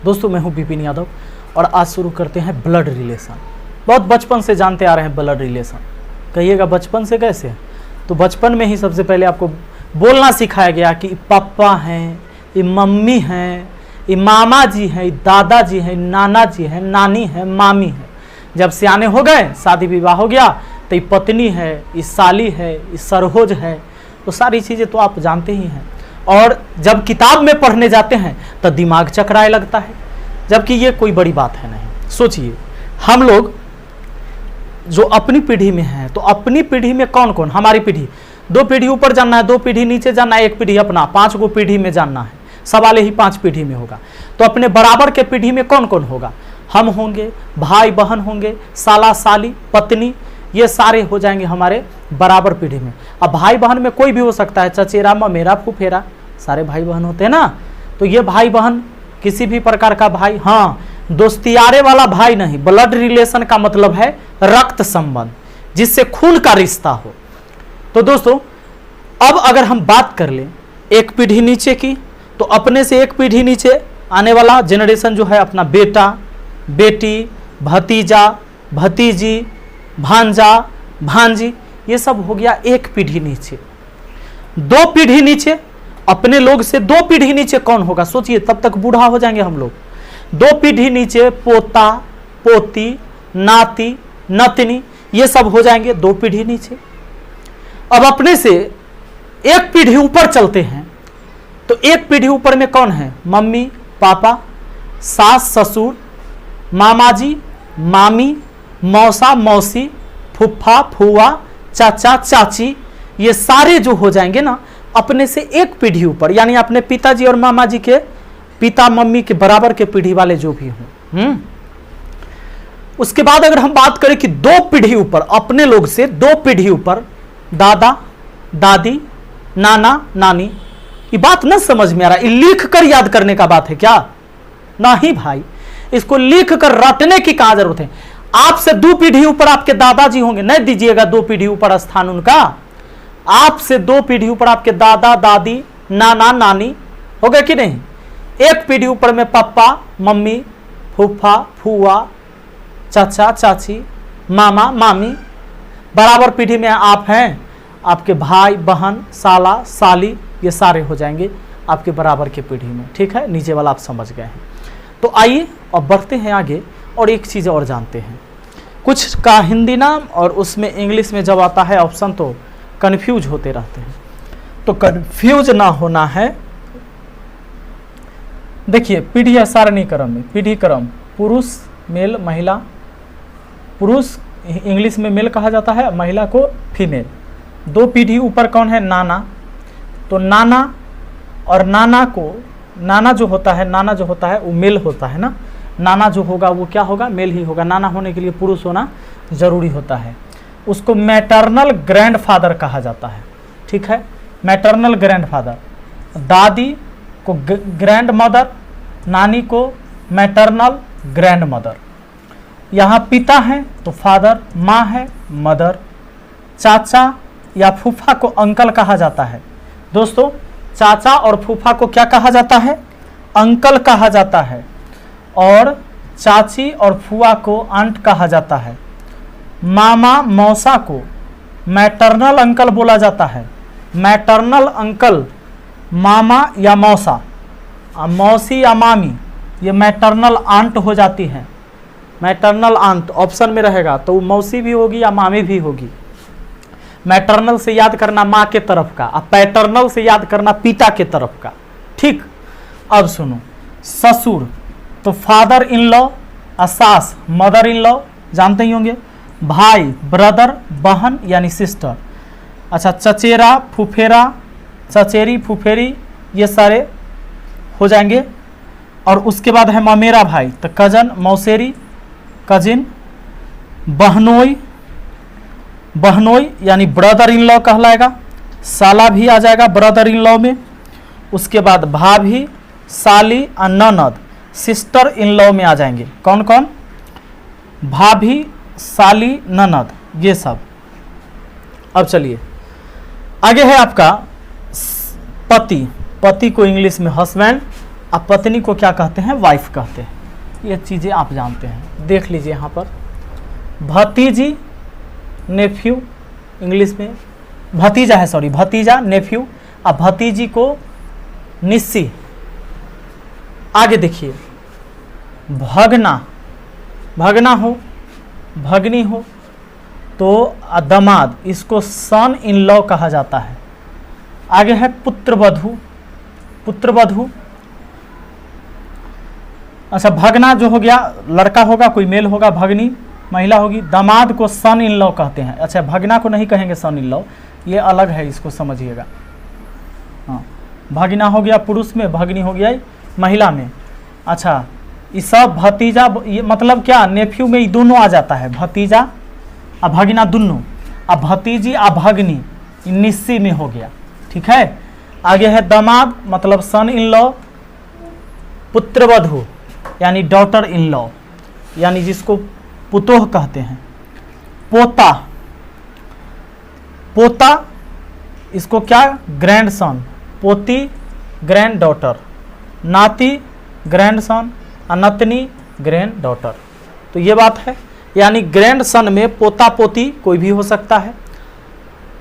दोस्तों मैं हूं विपिन यादव और आज शुरू करते हैं ब्लड रिलेशन। बहुत बचपन से जानते आ रहे हैं ब्लड रिलेशन। कहिएगा बचपन से कैसे? तो बचपन में ही सबसे पहले आपको बोलना सिखाया गया कि पापा हैं, ये मम्मी हैं, ये मामा जी हैं, ये दादाजी हैं, नाना जी हैं, नानी है, मामी है। जब सियाने हो गए, शादी विवाह हो गया, तो ये पत्नी है, ये साली है, ये सरहोज है, तो सारी चीज़ें तो आप जानते ही हैं। और जब किताब में पढ़ने जाते हैं तो दिमाग चकराए लगता है, जबकि ये कोई बड़ी बात है नहीं। सोचिए, हम लोग जो अपनी पीढ़ी में हैं, तो अपनी पीढ़ी में कौन कौन, हमारी पीढ़ी 2 पीढ़ी ऊपर जानना है, 2 पीढ़ी नीचे जानना है, 1 पीढ़ी अपना, 5 गो पीढ़ी में जानना है। सवाल ही 5 पीढ़ी में होगा, तो अपने बराबर के पीढ़ी में कौन कौन होगा? हम होंगे, भाई बहन होंगे, साला साली, पत्नी, ये सारे हो जाएंगे हमारे बराबर पीढ़ी में। अब भाई बहन में कोई भी हो सकता है, चचेरा, ममेरा, फुफेरा, सारे भाई बहन होते हैं ना। तो ये भाई बहन किसी भी प्रकार का भाई, हाँ, दोस्तियारे वाला भाई नहीं। ब्लड रिलेशन का मतलब है रक्त संबंध, जिससे खून का रिश्ता हो। तो दोस्तों अब अगर हम बात कर लें 1 पीढ़ी नीचे की, तो अपने से 1 पीढ़ी नीचे आने वाला जनरेशन जो है अपना बेटा, बेटी, भतीजा, भतीजी, भांजा, भांजी, ये सब हो गया 1 पीढ़ी नीचे। 2 पीढ़ी नीचे अपने लोग से 2 पीढ़ी नीचे कौन होगा? सोचिए, तब तक बूढ़ा हो जाएंगे हम लोग। 2 पीढ़ी नीचे पोता, पोती, नाती, नतनी, ये सब हो जाएंगे 2 पीढ़ी नीचे। अब अपने से 1 पीढ़ी ऊपर चलते हैं, तो 1 पीढ़ी ऊपर में कौन है? मम्मी, पापा, सास, ससुर, मामाजी, मामी, मौसा, मौसी, फुफ्फा, फुआ, चाचा, चाची, ये सारे जो हो जाएंगे ना अपने से 1 पीढ़ी ऊपर, यानी अपने पिताजी और मामा जी के पिता मम्मी के बराबर के पीढ़ी वाले जो भी हों। उसके बाद अगर हम बात करें कि 2 पीढ़ी ऊपर, अपने लोग से 2 पीढ़ी ऊपर, दादा, दादी, नाना, नानी, ये बात न समझ में आ रहा, ये लिख कर याद करने का बात है क्या? नहीं भाई, इसको लिख कर रटने की कहां जरूरत है। आपसे 2 पीढ़ी ऊपर आपके दादाजी होंगे, नहीं दीजिएगा 2 पीढ़ी ऊपर स्थान उनका। आपसे 2 पीढ़ी ऊपर आपके दादा, दादी, नाना, नानी हो गए कि नहीं? 1 पीढ़ी ऊपर में पापा, मम्मी, फूफा, फुआ, चाचा, चाची, मामा, मामी, बराबर पीढ़ी में आप हैं, आपके भाई बहन, साला साली, ये सारे हो जाएंगे आपके बराबर के पीढ़ी में। ठीक है, नीचे वाला आप समझ गए हैं। तो आइए अब बढ़ते हैं आगे और एक चीज़ और जानते हैं। कुछ का हिंदी नाम और उसमें इंग्लिश में जब आता है ऑप्शन तो कन्फ्यूज होते रहते हैं, तो कन्फ्यूज ना होना है। देखिए, पीढ़ी या सारणी क्रम में पीढ़ी क्रम, पुरुष, मेल, महिला, पुरुष इंग्लिश में मेल कहा जाता है, महिला को फीमेल। 2 पीढ़ी ऊपर कौन है? नाना। तो नाना और नाना को, नाना जो होता है वो मेल होता है ना। नाना जो होगा वो क्या होगा? मेल ही होगा। नाना होने के लिए पुरुष होना जरूरी होता है। उसको मैटरनल ग्रैंडफादर कहा जाता है। ठीक है, मैटरनल ग्रैंडफादर। दादी को ग्रैंड मदर, नानी को मैटरनल ग्रैंड मदर। यहाँ पिता है तो फादर, माँ है मदर, चाचा या फूफा को अंकल कहा जाता है। दोस्तों, चाचा और फूफा को क्या कहा जाता है? अंकल कहा जाता है। और चाची और फुआ को आंट कहा जाता है। मामा मौसा को मैटरनल अंकल बोला जाता है। मैटरनल अंकल मामा या मौसा, मौसी या मामी, ये मैटरनल आंट हो जाती है। मैटरनल आंट ऑप्शन में रहेगा तो मौसी भी होगी या मामी भी होगी। मैटरनल से याद करना माँ के तरफ का, और पैटर्नल से याद करना पिता के तरफ का। ठीक, अब सुनो, ससुर तो फादर इन लॉ, सास मदर इन लॉ, जानते ही होंगे। भाई ब्रदर, बहन यानी सिस्टर। अच्छा, चचेरा, फुफेरा, चचेरी, फुफेरी, ये सारे हो जाएंगे। और उसके बाद है ममेरा भाई, तो कजन, मौसेरी, कजिन। बहनोई, बहनोई यानी ब्रदर इन लॉ कहलाएगा। साला भी आ जाएगा ब्रदर इन लॉ में। उसके बाद भाभी, साली और ननद सिस्टर इन लॉ में आ जाएंगे। कौन कौन? भाभी, साली, ननद, ये सब। अब चलिए आगे है आपका पति। पति को इंग्लिश में हस्बैंड अब पत्नी को क्या कहते हैं, वाइफ कहते हैं। ये चीज़ें आप जानते हैं, देख लीजिए यहाँ पर भतीजी, नेफ्यू, इंग्लिश में भतीजा है, सॉरी भतीजा, नेफ्यू। अब भतीजी को निस्सी। आगे देखिए भगना, भगना हो, भगनी हो तो दामाद, इसको सन इन लॉ कहा जाता है। आगे है पुत्रवधू, पुत्रवधू। अच्छा भगना जो हो गया लड़का होगा, कोई मेल होगा, भगनी महिला होगी। दामाद को सन इन लॉ कहते हैं। अच्छा भगना को नहीं कहेंगे सन इन लॉ, ये अलग है, इसको समझिएगा। हाँ भगना हो गया पुरुष में, भगनी हो गया महिला में। अच्छा ये सब भतीजा, ये मतलब क्या, नेफ्यू में ये दोनों आ जाता है, भतीजा और भगना दोनों। अब भतीजी और भगनी निस्सी में हो गया, ठीक है। आगे है दामाद मतलब सन इन लॉ, पुत्रवधू यानी डॉटर इन लॉ, यानी जिसको पुतोह कहते हैं। पोता, पोता इसको क्या, ग्रैंडसन, पोती ग्रैंड डॉटर, नाती ग्रैंडसन, नतनी ग्रैंड डॉटर। तो ये बात है, यानी ग्रैंडसन में पोता पोती कोई भी हो सकता है,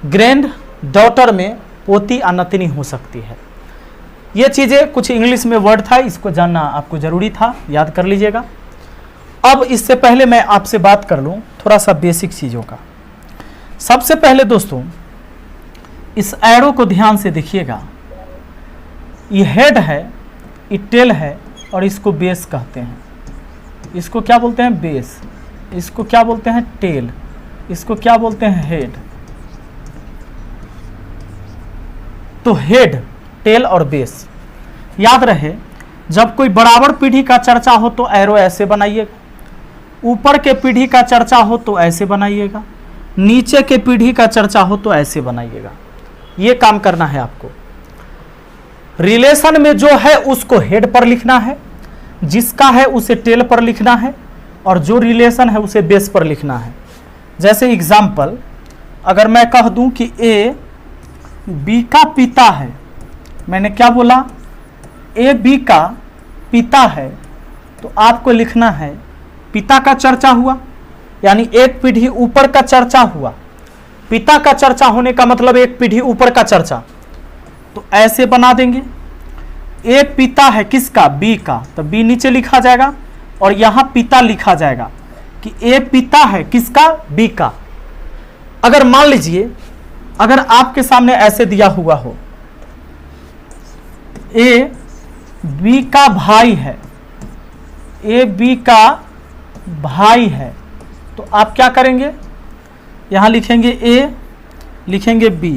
ग्रैंड डॉटर में पोती नतनी हो सकती है। ये चीज़ें कुछ इंग्लिश में वर्ड था, इसको जानना आपको ज़रूरी था, याद कर लीजिएगा। अब इससे पहले मैं आपसे बात कर लूँ थोड़ा सा बेसिक चीज़ों का। सबसे पहले दोस्तों इस एरो को ध्यान से देखिएगा, ये हेड है, ये टेल है और इसको बेस कहते हैं। इसको क्या बोलते हैं, बेस। इसको क्या बोलते हैं, टेल। इसको क्या बोलते हैं, हेड। तो हेड, टेल और बेस याद रहे। जब कोई बराबर पीढ़ी का चर्चा हो तो एरो ऐसे बनाइएगा, ऊपर के पीढ़ी का चर्चा हो तो ऐसे बनाइएगा, नीचे के पीढ़ी का चर्चा हो तो ऐसे बनाइएगा। ये काम करना है आपको। रिलेशन में जो है उसको हेड पर लिखना है, जिसका है उसे टेल पर लिखना है, और जो रिलेशन है उसे बेस पर लिखना है। जैसे एग्जाम्पल, अगर मैं कह दूं कि ए बी का पिता है, मैंने क्या बोला, ए बी का पिता है, तो आपको लिखना है पिता का चर्चा हुआ, यानी एक पीढ़ी ऊपर का चर्चा हुआ। पिता का चर्चा होने का मतलब एक पीढ़ी ऊपर का चर्चा, तो ऐसे बना देंगे। ए पिता है किसका, बी का, तो बी नीचे लिखा जाएगा और यहाँ पिता लिखा जाएगा कि ए पिता है किसका, बी का। अगर मान लीजिए अगर आपके सामने ऐसे दिया हुआ हो, ए बी का भाई है, ए बी का भाई है, तो आप क्या करेंगे, यहां लिखेंगे ए, लिखेंगे बी।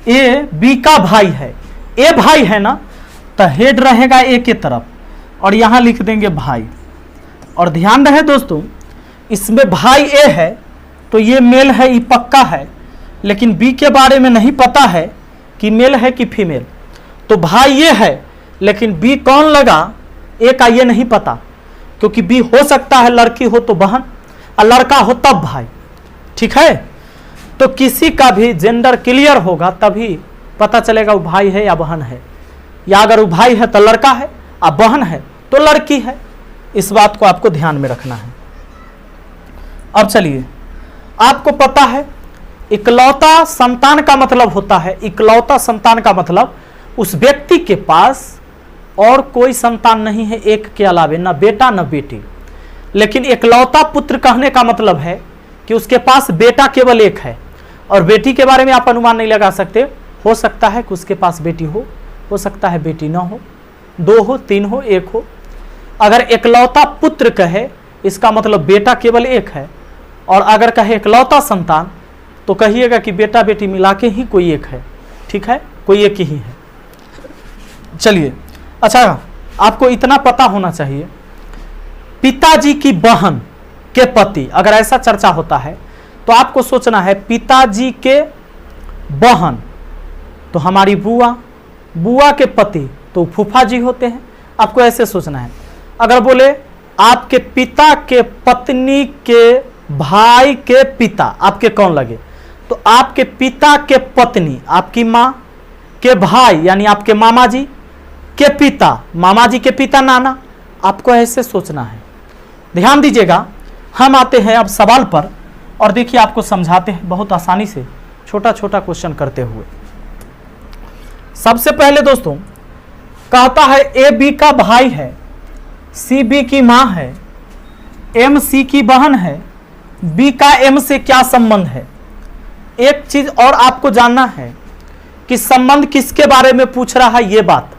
ए बी का भाई है, ए भाई है ना, तो हेड रहेगा ए के तरफ और यहां लिख देंगे भाई। और ध्यान रहे दोस्तों, इसमें भाई ए है तो ये मेल है, ये पक्का है, लेकिन बी के बारे में नहीं पता है कि मेल है कि फीमेल। तो भाई ये है लेकिन बी कौन लगा, ए का ये नहीं पता, क्योंकि बी हो सकता है लड़की हो तो बहन और लड़का हो तब भाई, ठीक है। तो किसी का भी जेंडर क्लियर होगा तभी पता चलेगा वो भाई है या बहन है, या अगर वो भाई है तो लड़का है और बहन है तो लड़की है। इस बात को आपको ध्यान में रखना है। अब चलिए, आपको पता है इकलौता संतान का मतलब होता है, इकलौता संतान का मतलब उस व्यक्ति के पास और कोई संतान नहीं है एक के अलावे, ना बेटा ना बेटी। लेकिन इकलौता पुत्र कहने का मतलब है कि उसके पास बेटा केवल एक है, और बेटी के बारे में आप अनुमान नहीं लगा सकते। हो सकता है कि उसके पास बेटी हो सकता है बेटी ना हो, दो हो, तीन हो, एक हो। अगर इकलौता पुत्र कहे इसका मतलब बेटा केवल एक है, और अगर कहे इकलौता संतान तो कहिएगा कि बेटा बेटी मिला के ही कोई एक है, ठीक है, कोई एक ही है। चलिए, अच्छा आपको इतना पता होना चाहिए, पिताजी की बहन के पति, अगर ऐसा चर्चा होता है तो आपको सोचना है पिताजी के बहन तो हमारी बुआ, बुआ के पति तो फूफा जी होते हैं, आपको ऐसे सोचना है। अगर बोले आपके पिता के पत्नी के भाई के पिता, आपके कौन लगे, तो आपके पिता के पत्नी, आपकी माँ के भाई यानी आपके मामा जी, के पिता, मामा जी के पिता नाना, आपको ऐसे सोचना है। ध्यान दीजिएगा, हम आते हैं अब सवाल पर और देखिए आपको समझाते हैं बहुत आसानी से, छोटा छोटा क्वेश्चन करते हुए। सबसे पहले दोस्तों कहता है ए बी का भाई है, सी बी की मां है, एम सी की बहन है, बी का एम से क्या संबंध है। एक चीज और आपको जानना है कि संबंध किसके बारे में पूछ रहा है। ये बात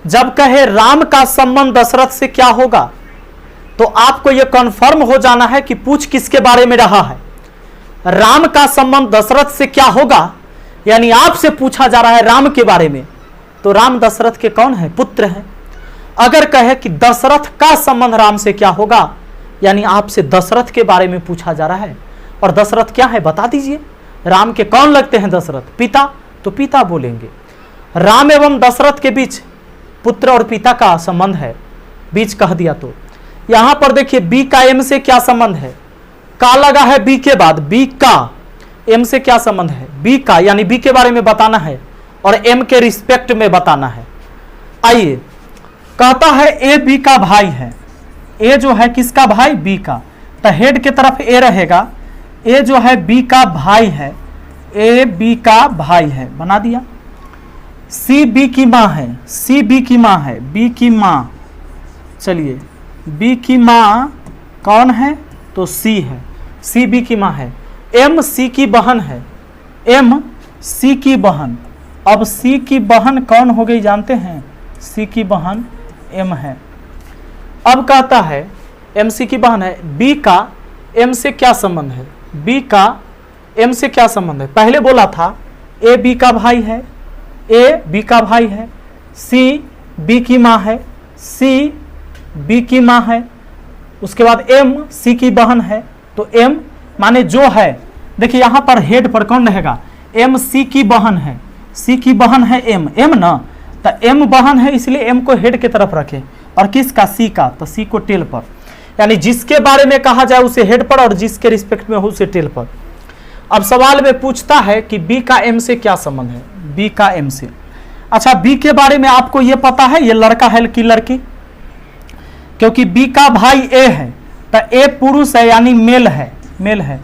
जब कहे राम का संबंध दशरथ से क्या होगा, तो आपको यह कंफर्म हो जाना है कि पूछ किसके बारे में रहा है। राम का संबंध दशरथ से क्या होगा, यानी आपसे पूछा जा रहा है राम के बारे में, तो राम दशरथ के कौन है, पुत्र हैं। अगर कहे कि दशरथ का संबंध राम से क्या होगा, यानी आपसे दशरथ के बारे में पूछा जा रहा है। और दशरथ क्या है बता दीजिए, राम के कौन लगते हैं दशरथ, पिता, तो पिता बोलेंगे। राम एवं दशरथ के बीच पुत्र और पिता का संबंध है, बीच कह दिया। तो यहां पर देखिए बी का एम से क्या संबंध है, का लगा है बी के बाद, बी का एम से क्या संबंध है, बी का, यानी बी के बारे में बताना है और एम के रिस्पेक्ट में बताना है। आइए, कहता है ए बी का भाई है, ए जो है किसका भाई, बी का, तो हेड के तरफ ए रहेगा, ए जो है बी का भाई है, ए बी का भाई है, बना दिया। सी बी की मां है, सी बी की मां है, बी की मां, चलिए बी की मां कौन है, तो सी है, सी बी की मां है। एम सी की बहन है, एम सी की बहन, अब सी की बहन कौन हो गई जानते हैं, सी की बहन एम है। अब कहता है एम सी की बहन है, बी का एम से क्या संबंध है, बी का एम से क्या संबंध है। पहले बोला था ए बी का भाई है, ए बी का भाई है, सी बी की मां है, सी बी की मां है, उसके बाद एम सी की बहन है, तो एम माने जो है, देखिए यहां पर हेड पर कौन रहेगा, एम सी की बहन है, सी की बहन है एम, एम ना, तो एम बहन है इसलिए एम को हेड के तरफ रखे, और किसका, सी का, तो सी को टेल पर, यानी जिसके बारे में कहा जाए उसे हेड पर और जिसके रिस्पेक्ट में हो उसे टेल पर। अब सवाल में पूछता है कि बी का एम से क्या संबंध है, बी का एम से। अच्छा, बी के बारे में आपको यह पता है ये लड़का है कि लड़की, क्योंकि बी का भाई ए है, तो ए पुरुष है यानी मेल है, मेल है।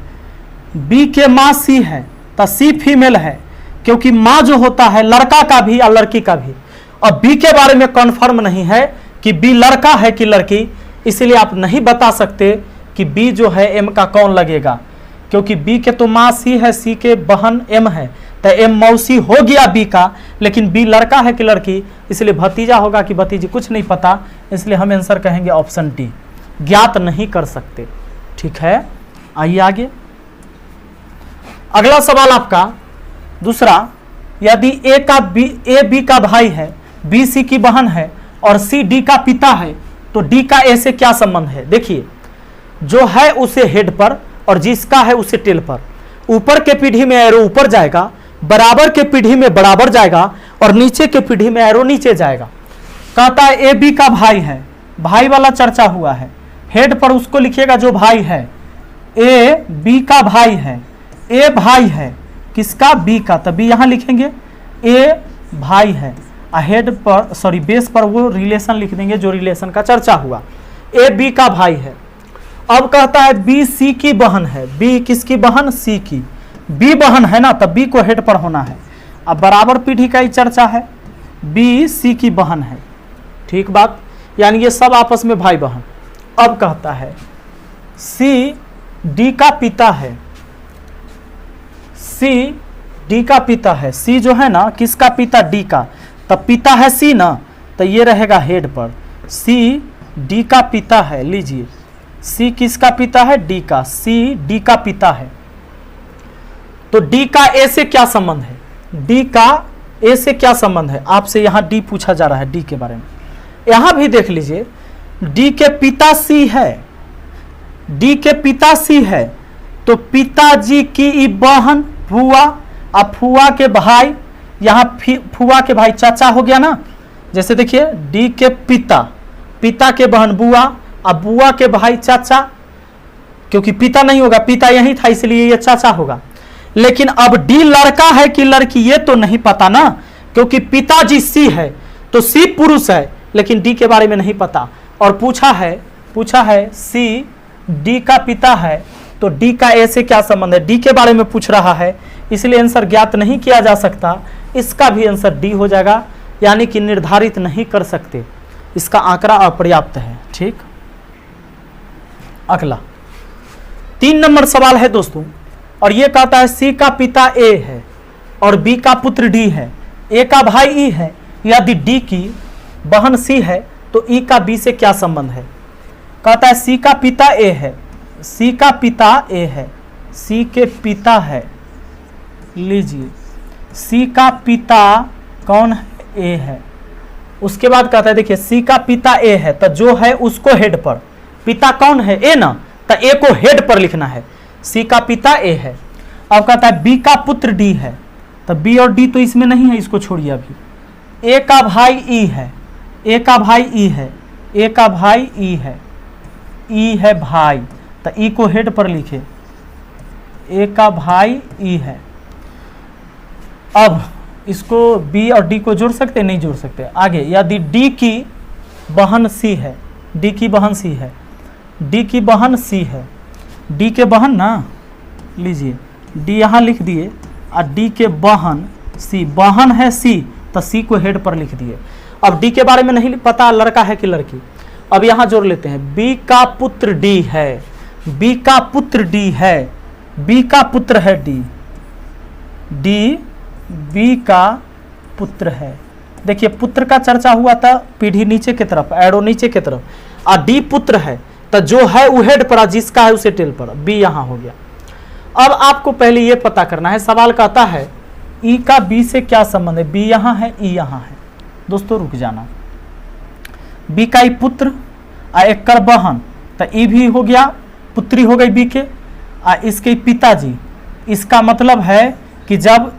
बी के मां सी है, तो सी फीमेल है, क्योंकि मां जो होता है लड़का का भी और लड़की का भी। और बी के बारे में कंफर्म नहीं है कि बी लड़का है कि लड़की, इसलिए आप नहीं बता सकते कि बी जो है एम का कौन लगेगा, क्योंकि बी के तो मां सी है, सी के बहन एम है, तो एम मौसी हो गया बी का, लेकिन बी लड़का है कि लड़की, इसलिए भतीजा होगा कि भतीजी कुछ नहीं पता, इसलिए हम आंसर कहेंगे ऑप्शन डी, ज्ञात नहीं कर सकते। ठीक है, आइए आगे। अगला सवाल आपका दूसरा, यदि ए बी का भाई है, बी सी की बहन है और सी डी का पिता है, तो डी का ए से क्या संबंध है। देखिए जो है उसे हेड पर और जिसका है उसे टेल पर, ऊपर के पीढ़ी में एरो ऊपर जाएगा, बराबर के पीढ़ी में बराबर जाएगा और नीचे के पीढ़ी में एरो नीचे जाएगा। कहता है ए बी का भाई है, भाई वाला चर्चा हुआ है, हेड पर उसको लिखिएगा जो भाई है, ए बी का भाई है, ए भाई है किसका, बी का, तभी यहां लिखेंगे ए भाई है, हेड पर सॉरी बेस पर वो रिलेशन लिख देंगे जो रिलेशन का चर्चा हुआ, ए बी का भाई है। अब कहता है बी सी की बहन है, बी किसकी बहन, सी की, बी बहन है ना, तब बी को हेड पर होना है। अब बराबर पीढ़ी का ही चर्चा है, बी सी की बहन है, ठीक बात, यानी ये सब आपस में भाई बहन। अब कहता है सी डी का पिता है, सी डी का पिता है, सी जो है ना किसका पिता, डी का, तब पिता है सी ना, तो ये रहेगा हेड पर, सी डी का पिता है। लीजिए सी किसका पिता है, डी का, सी डी का पिता है, तो डी का ए से क्या संबंध है, डी का ए से क्या संबंध है, आपसे यहां डी पूछा जा रहा है डी के बारे में। यहां भी देख लीजिए डी के पिता सी है, डी के पिता सी है, तो पिताजी की बहन फुआ, अब फुआ के भाई, यहां फुआ के भाई चाचा हो गया ना, जैसे देखिए डी के पिता, पिता के बहन बुआ, अब बुआ के भाई चाचा, क्योंकि पिता नहीं होगा, पिता यही था इसलिए ये चाचा होगा। लेकिन अब डी लड़का है कि लड़की ये तो नहीं पता ना, क्योंकि पिताजी सी है, तो सी पुरुष है लेकिन डी के बारे में नहीं पता, और पूछा है सी डी का पिता है, तो डी का ए से क्या संबंध है, डी के बारे में पूछ रहा है, इसलिए आंसर ज्ञात नहीं किया जा सकता। इसका भी आंसर डी हो जाएगा, यानी कि निर्धारित नहीं कर सकते, इसका आंकड़ा अपर्याप्त है। ठीक, अगला 3 नंबर सवाल है दोस्तों, और यह कहता है सी का पिता ए है और बी का पुत्र डी है, ए का भाई ई है, यदि डी की बहन सी है तो ई का बी से क्या संबंध है। कहता है सी का पिता ए है, सी का पिता ए है, सी के पिता है, लीजिए सी का पिता कौन है, ए है। उसके बाद कहता है देखिए सी का पिता ए है, तो जो है उसको हेड पर, पिता कौन है, ए ना, तो ए को हेड पर लिखना है, सी का पिता ए है। अब कहता है बी का पुत्र डी है, तो बी और डी तो इसमें नहीं है, इसको छोड़िए अभी। ए का भाई ई है, ए का भाई ई है, ए का भाई ई है, ई है भाई, तो ई को हेड पर लिखे, ए का भाई ई है। अब इसको बी और डी को जोड़ सकते नहीं जोड़ सकते। आगे यदि डी की बहन सी है, डी की बहन सी है, डी की बहन सी है, डी के बहन ना, लीजिए डी यहाँ लिख दिए, और डी के बहन सी, बहन है सी, तो सी को हेड पर लिख दिए। अब डी के बारे में नहीं पता लड़का है कि लड़की, अब यहाँ जोड़ लेते हैं, बी का पुत्र डी है, बी का पुत्र डी है, बी का पुत्र है डी, डी बी का पुत्र है। देखिए पुत्र का चर्चा हुआ था, पीढ़ी नीचे की तरफ, एरो नीचे की तरफ, और डी पुत्र है, तो जो है वो हेड पर, जिसका है उसे टेल पर, बी यहाँ हो गया। अब आपको पहले ये पता करना है, सवाल कहता है ई का बी से क्या संबंध है, बी यहाँ है, ई यहाँ है। दोस्तों रुक जाना, बी का ई पुत्र और एक कर बहन, तो ई भी हो गया, पुत्री हो गई बी के, और इसके पिताजी। इसका मतलब है कि जब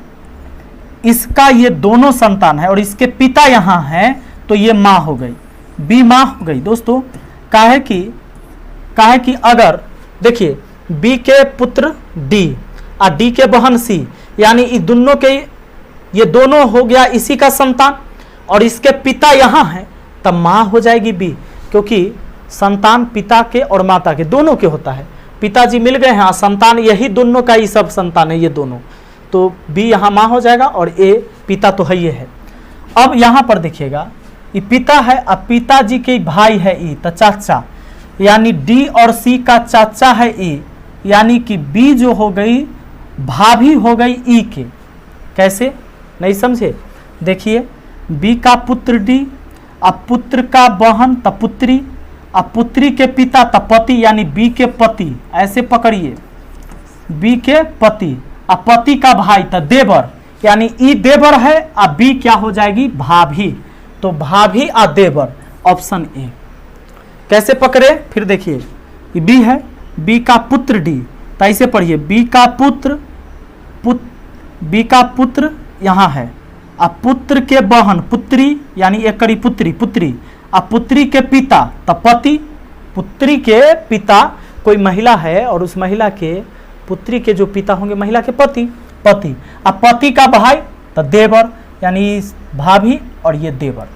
इसका ये दोनों संतान है और इसके पिता यहाँ है, तो ये माँ हो गई, बी माँ हो गई। दोस्तों काहे कि अगर देखिए बी के पुत्र डी और डी के बहन सी, यानी ये दोनों हो गया इसी का संतान, और इसके पिता यहाँ है, तब माँ हो जाएगी बी, क्योंकि संतान पिता के और माता के दोनों के होता है। पिताजी मिल गए हैं, संतान यही दोनों का ही सब संतान है ये दोनों, तो बी यहाँ माँ हो जाएगा, और ए पिता तो है ये है। अब यहाँ पर देखिएगा ये पिता है, अब पिताजी के भाई है ई, तो चाचा, यानी डी और सी का चाचा है ई, यानी कि बी जो हो गई भाभी हो गई ई के। कैसे, नहीं समझे, देखिए बी का पुत्र डी, अब पुत्र का बहन त पुत्री, अब पुत्री के पिता त पति, यानी बी के पति, ऐसे पकड़िए, बी के पति, अब पति का भाई त देवर, यानी ई देवर है, अब बी क्या हो जाएगी भाभी, तो भाभी आ देवर, ऑप्शन ए। कैसे पकड़े, फिर देखिए बी है, बी का पुत्र डी, तो ऐसे पढ़िए बी का पुत्र यहाँ है, अब पुत्र के बहन पुत्री, यानी एक करी पुत्री, अब पुत्री के पिता तो पति, पुत्री के पिता कोई महिला है और उस महिला के पुत्री के जो पिता होंगे महिला के पति, अब पति का भाई तो देवर, यानी भाभी और ये देवर।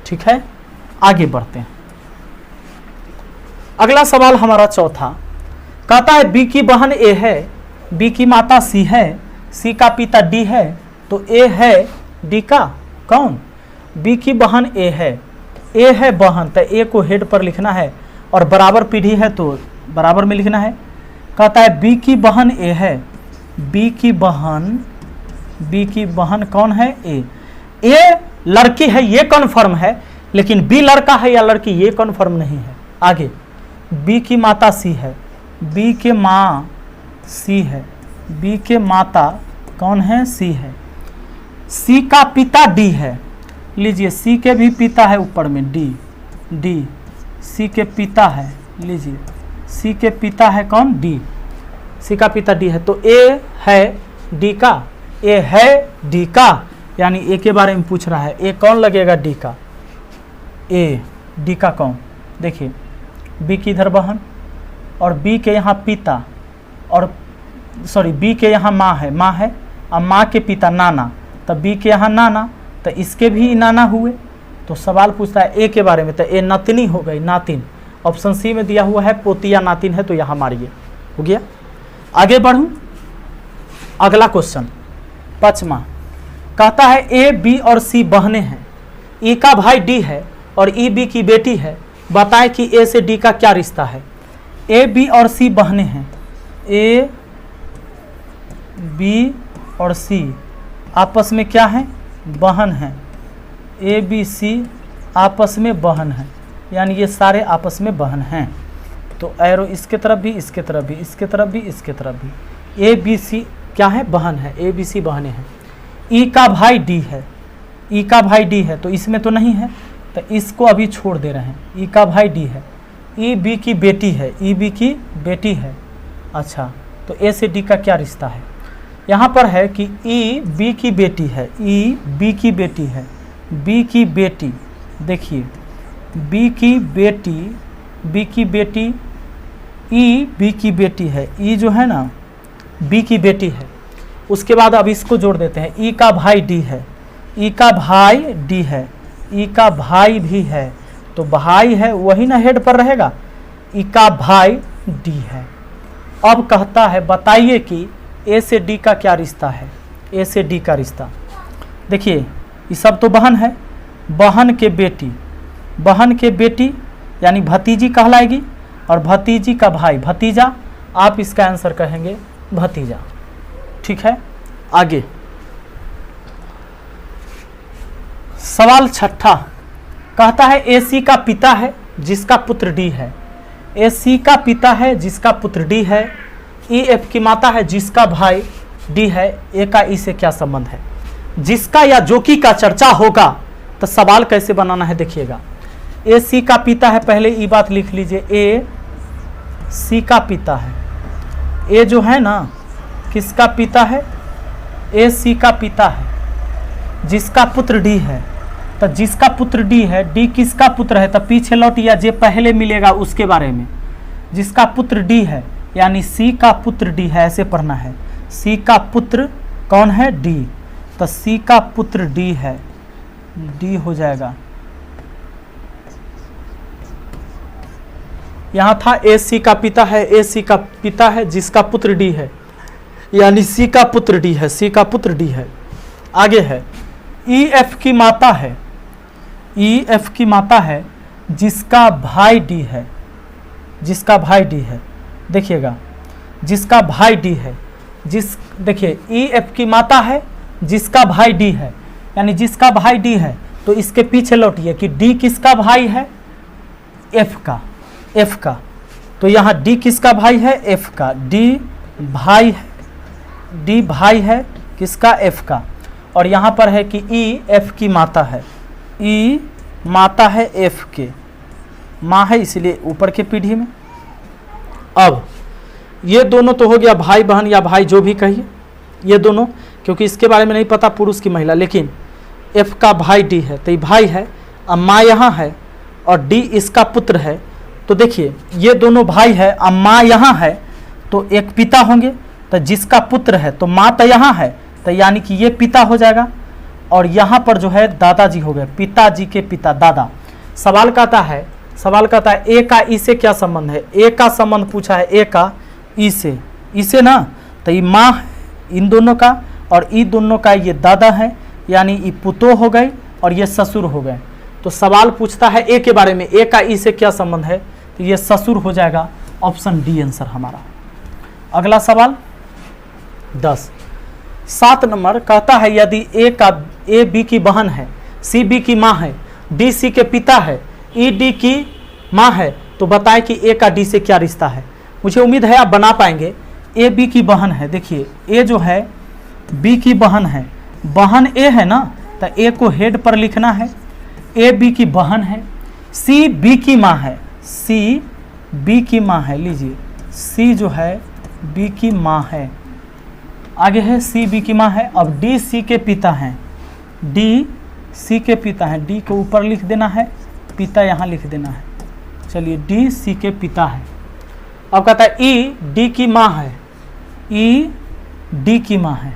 ठीक है, आगे बढ़ते हैं। अगला सवाल हमारा चौथा, कहता है बी की बहन ए है, बी की माता सी है, सी का पिता डी है, तो ए है डी का कौन, बी की बहन ए है बहन, तो ए को हेड पर लिखना है, और बराबर पीढ़ी है तो बराबर में लिखना है। कहता है बी की बहन ए है, बी की बहन कौन है, ए लड़की है ये कन्फर्म है, लेकिन बी लड़का है या लड़की ये कन्फर्म नहीं है। आगे बी की माता सी है, बी के माँ सी है, बी के माता कौन है, सी है, सी का पिता डी है, लीजिए सी के भी पिता है ऊपर में डी, सी के पिता है, लीजिए सी के पिता है कौन, डी, सी का पिता डी है, तो ए है डी का, यानी ए के बारे में पूछ रहा है, ए कौन लगेगा डी का, ए डी का कौन, देखिए बी की इधर बहन, और बी के यहाँ पिता, और सॉरी बी के यहाँ माँ है, और माँ के पिता नाना, तब बी के यहाँ नाना, तो इसके भी नाना हुए, तो सवाल पूछता है ए के बारे में, तो ए नतनी हो गई, नातिन। ऑप्शन सी में दिया हुआ है पोती या नातिन है, तो यहाँ मारिए, हो गया। आगे बढ़ूँ, अगला क्वेश्चन 5वां कहता है ए बी और सी बहनें हैं, ई का भाई डी है और ई बी की बेटी है, बताएं कि ए से डी का क्या रिश्ता है। ए बी और सी बहनें हैं, ए बी और सी आपस में क्या है, बहन हैं। ए बी सी आपस में बहन हैं, यानी ये सारे आपस में बहन हैं। तो एरो इसके तरफ भी, इसके तरफ भी, इसके तरफ भी, इसके तरफ भी। ए बी सी क्या है, बहन है, ए बी सी बहनें हैं। ई का भाई डी है, ई का भाई डी है, तो इसमें तो नहीं है, तो इसको अभी छोड़ दे रहे हैं। ई का भाई डी है, ई बी की बेटी है, ई बी की बेटी है। अच्छा, तो ए से डी का क्या रिश्ता है। यहाँ पर है कि ई बी की बेटी है, ई बी की बेटी है, बी की बेटी, देखिए बी की बेटी, बी की बेटी, ई बी की बेटी है, ई जो है ना बी की बेटी है। उसके बाद अब इसको जोड़ देते हैं, ई का भाई डी है, ई का भाई डी है, ई का भाई भी है, तो भाई है वही ना हेड पर रहेगा, ई का भाई डी है। अब कहता है बताइए कि ए से डी का क्या रिश्ता है, ए से डी का रिश्ता। देखिए ये सब तो बहन है, बहन के बेटी, बहन के बेटी यानी भतीजी कहलाएगी, और भतीजी का भाई भतीजा, आप इसका आंसर कहेंगे भतीजा। ठीक है, आगे सवाल 6 कहता है ए सी का पिता है जिसका पुत्र डी है, ए सी का पिता है जिसका पुत्र डी है, ई एफ की माता है जिसका भाई डी है, ए का ई से क्या संबंध है। जिसका या जो की का चर्चा होगा तो सवाल कैसे बनाना है देखिएगा। ए सी का पिता है, पहले ई बात लिख लीजिए, ए सी का पिता है, ए जो है ना किसका पिता है, ए सी का पिता है जिसका पुत्र डी है, तो जिसका पुत्र डी है, डी किसका पुत्र है, तो पीछे लौट या जे पहले मिलेगा उसके बारे में। जिसका पुत्र डी है यानी सी का पुत्र डी है, ऐसे पढ़ना है। सी का पुत्र कौन है, डी, तो सी का पुत्र डी है, डी हो जाएगा। यहां था ए सी का पिता है, ए सी का पिता है जिसका पुत्र डी है, यानी सी का पुत्र डी है, सी का पुत्र डी है। आगे है ई एफ की माता है, ई एफ की माता है जिसका भाई डी है, जिसका भाई डी है, देखिएगा जिसका भाई डी है, जिस देखिए ई एफ की माता है जिसका भाई डी है, यानी जिसका भाई डी है, तो इसके पीछे लौटिए कि डी किसका भाई है, एफ का, एफ का, तो यहाँ डी किसका भाई है, एफ का, डी भाई है, डी भाई है किसका, एफ का। और यहाँ पर है कि ई एफ की माता है, ई माता है एफ के, माँ है इसलिए ऊपर के पीढ़ी में। अब ये दोनों तो हो गया भाई बहन या भाई जो भी कहिए, ये दोनों, क्योंकि इसके बारे में नहीं पता पुरुष की महिला, लेकिन एफ का भाई डी है तो ये भाई है, अब माँ यहाँ है और डी इसका पुत्र है, तो देखिए ये दोनों भाई है, अब माँ यहाँ है तो एक पिता होंगे, तो जिसका पुत्र है तो माँ तो यहाँ है, तो यानी कि ये पिता हो जाएगा, और यहाँ पर जो है दादाजी हो गए, पिताजी के पिता, दादा। सवाल कहता है ए का ई से क्या संबंध है, ए का संबंध पूछा है, ए का ई से ना, तो ये माँ है इन दोनों का, और ई दोनों का ये दादा है, यानी ये पुतोह हो गए और ये ससुर हो गए। तो सवाल पूछता है ए के बारे में, ए का ई से क्या संबंध है, तो ये ससुर हो जाएगा, ऑप्शन डी आंसर हमारा। अगला सवाल 10 7 नंबर कहता है यदि ए बी की बहन है, सी बी की माँ है, डी सी के पिता है, ई डी की माँ है, तो बताएं कि ए का डी से क्या रिश्ता है। मुझे उम्मीद है आप बना पाएंगे। ए बी की बहन है, देखिए ए जो है बी की बहन है, बहन ए है ना, तो ए को हेड पर लिखना है, ए बी की बहन है, सी बी की माँ है, सी बी की माँ है, लीजिए सी जो है बी की माँ है, आगे है सी बी की माँ है। अब डी सी के पिता हैं, डी सी के पिता हैं, डी को ऊपर लिख देना है, पिता यहाँ लिख देना है, चलिए डी सी के पिता है। अब कहता है ई डी की माँ है, ई डी की माँ है,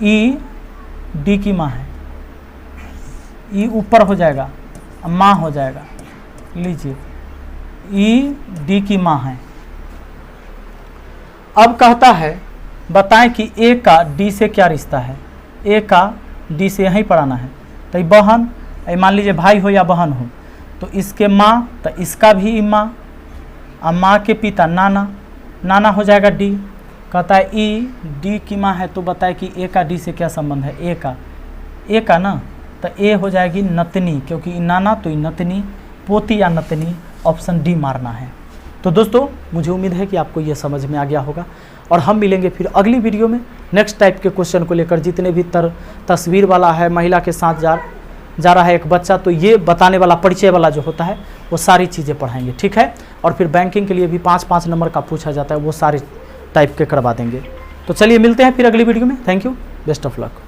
ई डी की माँ है, ई ऊपर हो जाएगा, माँ हो जाएगा। लीजिए ई डी की माँ है। अब कहता है बताएं कि ए का डी से क्या रिश्ता है। ए का डी से यहीं पढ़ाना है। तो बहन, मान लीजिए भाई हो या बहन हो, तो इसके माँ, तो इसका भी माँ, और माँ के पिता नाना, नाना हो जाएगा डी। कहता है ई डी की माँ है, तो बताए कि ए का डी से क्या संबंध है। ए का ना, तो ए हो जाएगी नतनी, क्योंकि नाना तो नतनी, पोती या नतनी, ऑप्शन डी मारना है। तो दोस्तों मुझे उम्मीद है कि आपको ये समझ में आ गया होगा, और हम मिलेंगे फिर अगली वीडियो में नेक्स्ट टाइप के क्वेश्चन को लेकर। जितने भी तस्वीर वाला है, महिला के साथ जा रहा है एक बच्चा, तो ये बताने वाला परिचय वाला जो होता है वो सारी चीज़ें पढ़ाएंगे, ठीक है। और फिर बैंकिंग के लिए भी 5-5 नंबर का पूछा जाता है, वो सारे टाइप के करवा देंगे। तो चलिए मिलते हैं फिर अगली वीडियो में। Thank you, best of luck.